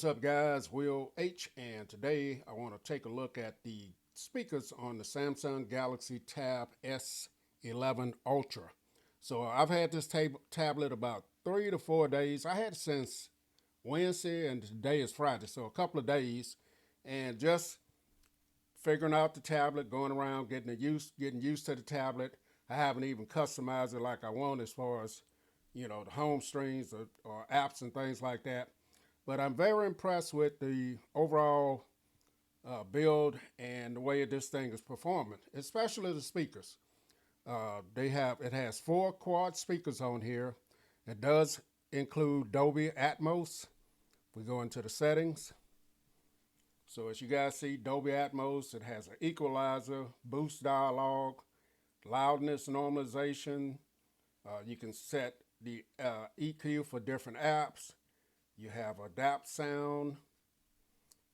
What's up, guys? Will H, and today I want to take a look at the speakers on the Samsung Galaxy Tab S11 Ultra. So I've had this tablet about 3 to 4 days. I had it since Wednesday, and today is Friday, so a couple of days, and just figuring out the tablet, going around, getting used to the tablet. I haven't even customized it like I want as far as the home screens or apps and things like that. But I'm very impressed with the overall build and the way this thing is performing, especially the speakers. It has 4 quad speakers on here. It does include Dolby Atmos. We go into the settings. So as you guys see, Dolby Atmos, it has an equalizer, boost dialogue, loudness normalization. You can set the EQ for different apps. You have adapt sound,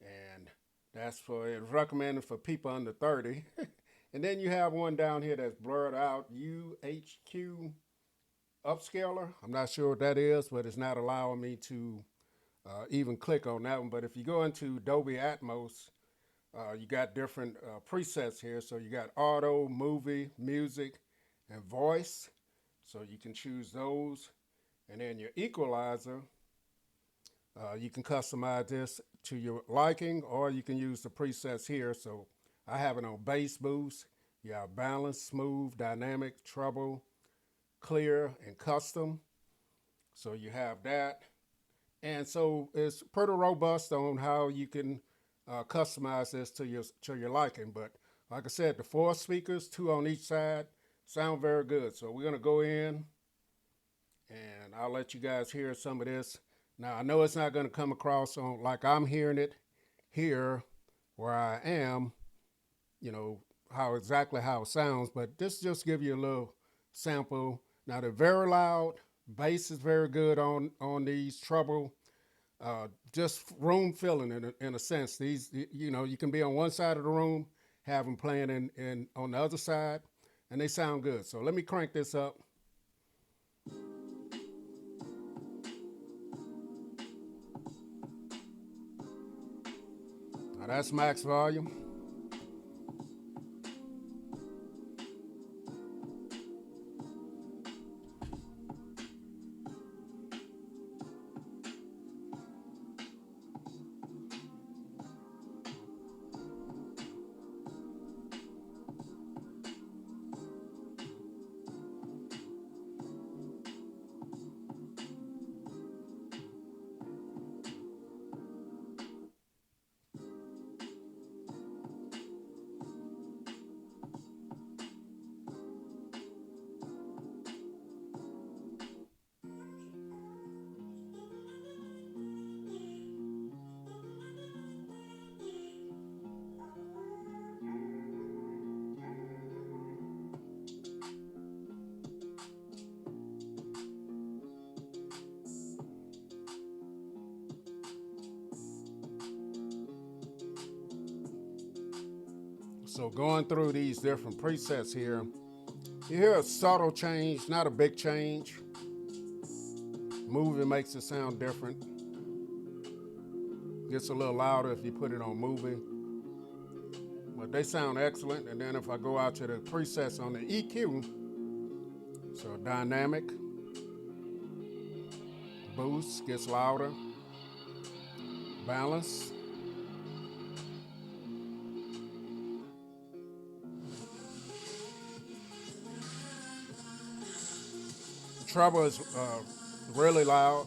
and it's recommended for people under 30. And then you have one down here that's blurred out, UHQ upscaler. I'm not sure what that is, but it's not allowing me to even click on that one. But if you go into Dolby Atmos, you got different presets here. So you got auto, movie, music, and voice. So you can choose those. And then your equalizer, you can customize this to your liking, or you can use the presets here. So I have it on bass boost. You have balance, smooth, dynamic, treble, clear, and custom. So you have that. And so it's pretty robust on how you can customize this to your liking. But like I said, the 4 speakers, 2 on each side, sound very good. So we're gonna go in, and I'll let you guys hear some of this. Now I know it's not gonna come across on like I'm hearing it here where I am, exactly how it sounds. But this just give you a little sample. Now they're very loud. Bass is very good on these treble. Just room filling in a sense. These, you can be on one side of the room, have them playing in on the other side, and they sound good. So let me crank this up. Now that's max volume. So going through these different presets here, you hear a subtle change, not a big change. Movie makes it sound different. Gets a little louder if you put it on movie. But they sound excellent. And then if I go out to the presets on the EQ, so dynamic, boost gets louder, balance, treble is really loud,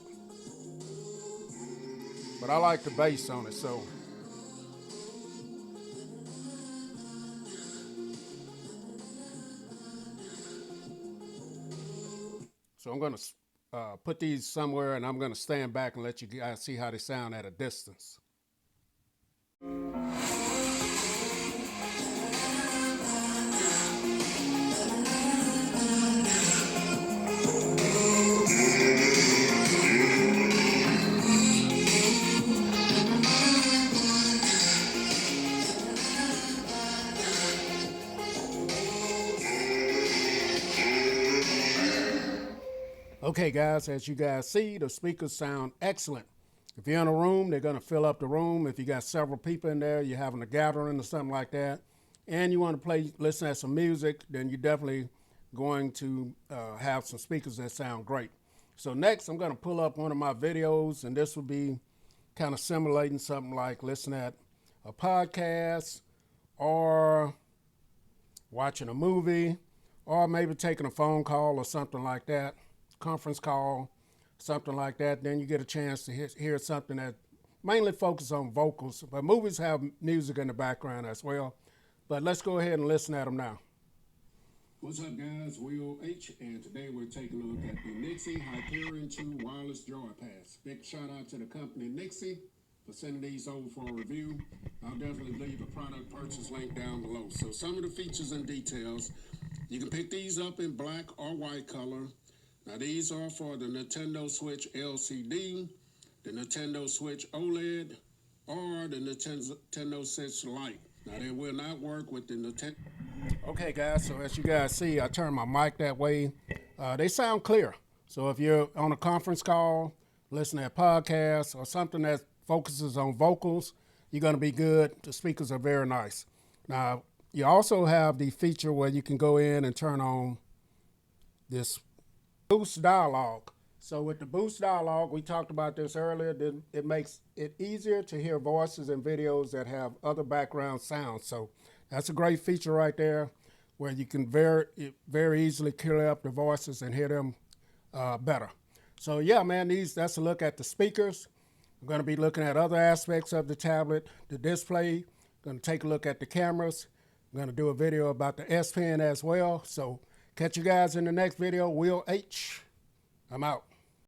but I like the bass on it. So I'm gonna put these somewhere, and I'm gonna stand back and let you guys see how they sound at a distance. Okay, guys, as you guys see, the speakers sound excellent. If you're in a room, they're going to fill up the room. If you got several people in there, you're having a gathering or something like that, and you want to listen to some music, then you're definitely going to have some speakers that sound great. So next, I'm going to pull up one of my videos, and this will be kind of simulating something like listening at a podcast or watching a movie or maybe taking a phone call or something like that, conference call, something like that. Then you get a chance to hear something that mainly focuses on vocals, but movies have music in the background as well. But let's go ahead and listen at them now. What's up, guys? Will H, and today we're taking a look at the Nixie Hyperion 2 Wireless Joypads. Big shout out to the company Nixie for sending these over for a review. I'll definitely leave a product purchase link down below. So some of the features and details, you can pick these up in black or white color. Now these are for the Nintendo Switch LCD, the Nintendo Switch OLED, or the Nintendo Switch Lite. Now they will not work with the Nintendo. Okay guys, so as you guys see, I turned my mic that way. They sound clear. So if you're on a conference call, listening to podcasts or something that focuses on vocals, you're going to be good. The speakers are very nice. Now, you also have the feature where you can go in and turn on this boost dialogue. So with the boost dialogue, we talked about this earlier, it makes it easier to hear voices in videos that have other background sounds. So that's a great feature right there where you can very easily clear up the voices and hear them better. So yeah, man, that's a look at the speakers. I'm going to be looking at other aspects of the tablet, the display. Going to take a look at the cameras. I'm going to do a video about the S Pen as well. So catch you guys in the next video. Will H, I'm out.